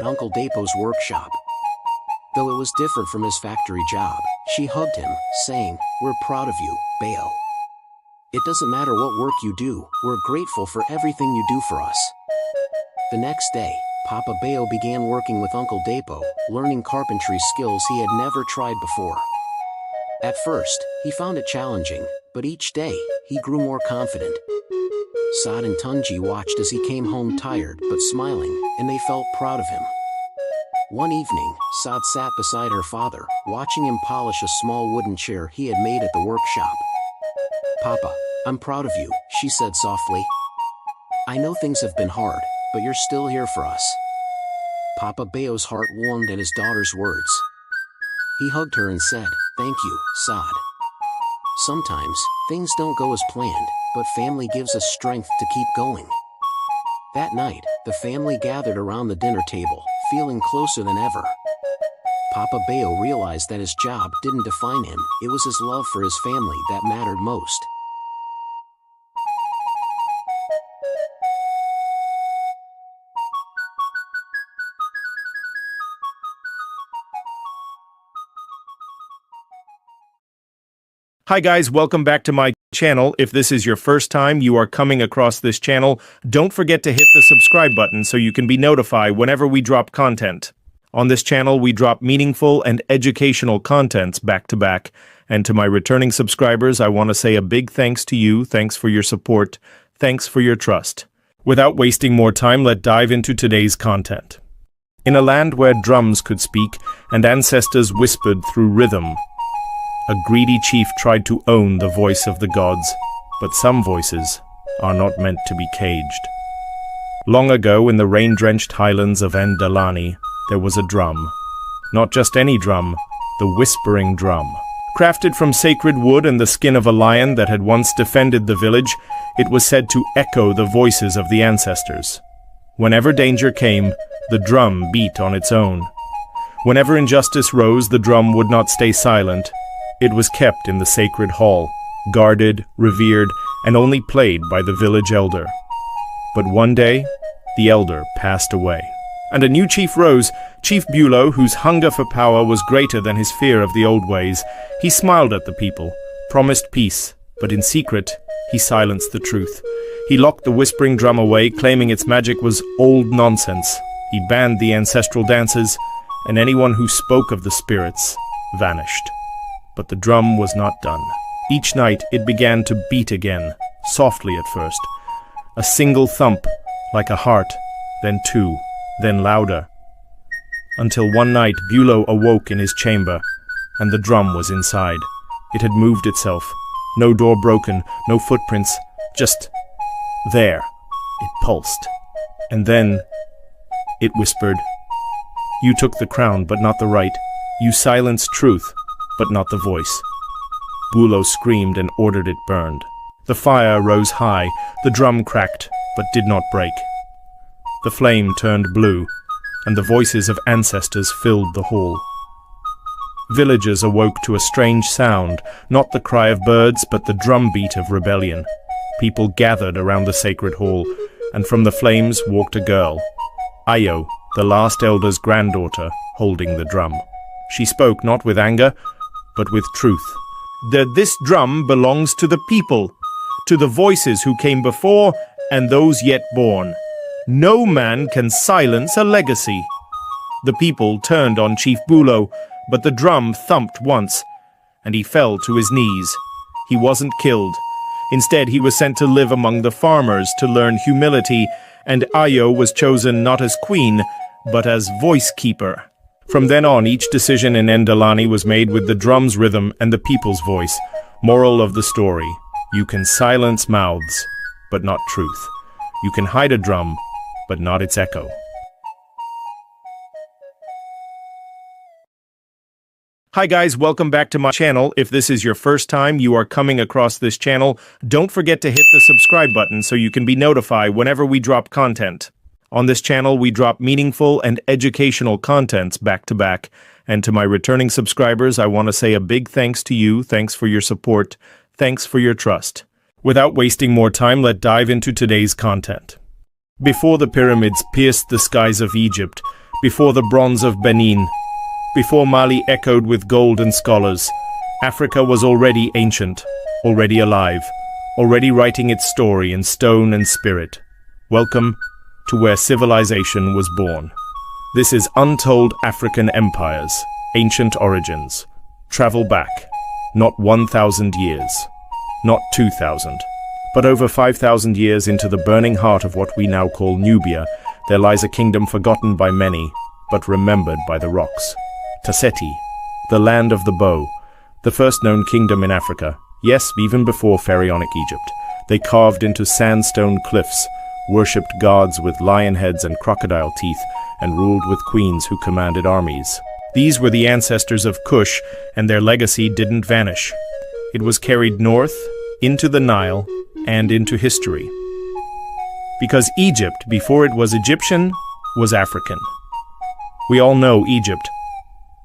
at Uncle Dapo's workshop. Though it was different from his factory job, she hugged him, saying, "We're proud of you, Bayo. It doesn't matter what work you do, we're grateful for everything you do for us." The next day, Papa Bayo began working with Uncle Dapo, learning carpentry skills he had never tried before. At first, he found it challenging, but each day, he grew more confident. Saad and Tunji watched as he came home tired but smiling, and they felt proud of him. One evening, Saad sat beside her father, watching him polish a small wooden chair he had made at the workshop. "Papa, I'm proud of you," she said softly. "I know things have been hard, but you're still here for us." Papa Bayo's heart warmed at his daughter's words. He hugged her and said, "Thank you, Saad. Sometimes, things don't go as planned, but family gives us strength to keep going." That night, the family gathered around the dinner table, feeling closer than ever. Papa Bayo realized that his job didn't define him, it was his love for his family that mattered most. Hi guys, welcome back to my channel. If this is your first time you are coming across this channel, don't forget to hit the subscribe button so you can be notified whenever we drop content. On this channel, we drop meaningful and educational contents back to back. And to my returning subscribers, I want to say a big thanks to you. Thanks for your support. Thanks for your trust. Without wasting more time, let's dive into today's content. In a land where drums could speak and ancestors whispered through rhythm, a greedy chief tried to own the voice of the gods, but some voices are not meant to be caged. Long ago, in the rain-drenched highlands of Ndalani, there was a drum. Not just any drum, the whispering drum. Crafted from sacred wood and the skin of a lion that had once defended the village, it was said to echo the voices of the ancestors. Whenever danger came, the drum beat on its own. Whenever injustice rose, the drum would not stay silent. It was kept in the sacred hall, guarded, revered, and only played by the village elder. But one day, the elder passed away. And a new chief rose, Chief Bulow, whose hunger for power was greater than his fear of the old ways. He smiled at the people, promised peace, but in secret, he silenced the truth. He locked the whispering drum away, claiming its magic was old nonsense. He banned the ancestral dances, and anyone who spoke of the spirits vanished. But the drum was not done. Each night it began to beat again, softly at first. A single thump, like a heart, then two, then louder. Until one night Bulow awoke in his chamber, and the drum was inside. It had moved itself. No door broken, no footprints, just there. It pulsed. And then it whispered, "You took the crown, but not the right. You silenced truth, but not the voice." Bulow screamed and ordered it burned. The fire rose high, the drum cracked, but did not break. The flame turned blue, and the voices of ancestors filled the hall. Villagers awoke to a strange sound, not the cry of birds, but the drumbeat of rebellion. People gathered around the sacred hall, and from the flames walked a girl, Ayo, the last elder's granddaughter, holding the drum. She spoke not with anger, but with truth. This drum belongs to the people, to the voices who came before and those yet born. No man can silence a legacy. The people turned on Chief Bulow, but the drum thumped once, and he fell to his knees. He wasn't killed. Instead, he was sent to live among the farmers to learn humility, and Ayo was chosen not as queen, but as voice keeper. From then on, each decision in Ndalani was made with the drum's rhythm and the people's voice. Moral of the story: you can silence mouths, but not truth. You can hide a drum, but not its echo. Hi guys, welcome back to my channel. If this is your first time you are coming across this channel, don't forget to hit the subscribe button so you can be notified whenever we drop content. On this channel, we drop meaningful and educational contents back to back. And to my returning subscribers, I want to say a big thanks to you. Thanks for your support. Thanks for your trust. Without wasting more time, let's dive into today's content. Before the pyramids pierced the skies of Egypt, before the bronze of Benin, before Mali echoed with gold and scholars, Africa was already ancient, already alive, already writing its story in stone and spirit. Welcome to where civilization was born. This is Untold African Empires, Ancient Origins. Travel back, not 1,000 years, not 2,000, but over 5,000 years into the burning heart of what we now call Nubia, there lies a kingdom forgotten by many, but remembered by the rocks. Tasseti, the land of the bow, the first known kingdom in Africa. Yes, even before pharaonic Egypt. They carved into sandstone cliffs, worshipped gods with lion heads and crocodile teeth, and ruled with queens who commanded armies. These were the ancestors of Kush, and their legacy didn't vanish. It was carried north, into the Nile, and into history. Because Egypt, before it was Egyptian, was African. We all know Egypt.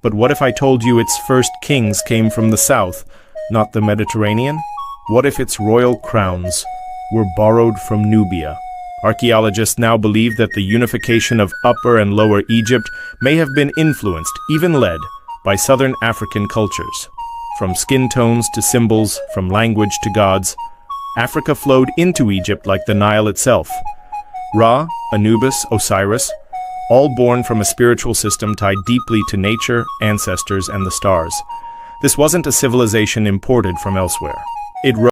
But what if I told you its first kings came from the south, not the Mediterranean? What if its royal crowns were borrowed from Nubia? Archaeologists now believe that the unification of Upper and Lower Egypt may have been influenced, even led, by southern African cultures. From skin tones to symbols, from language to gods, Africa flowed into Egypt like the Nile itself. Ra, Anubis, Osiris, all born from a spiritual system tied deeply to nature, ancestors, and the stars. This wasn't a civilization imported from elsewhere. It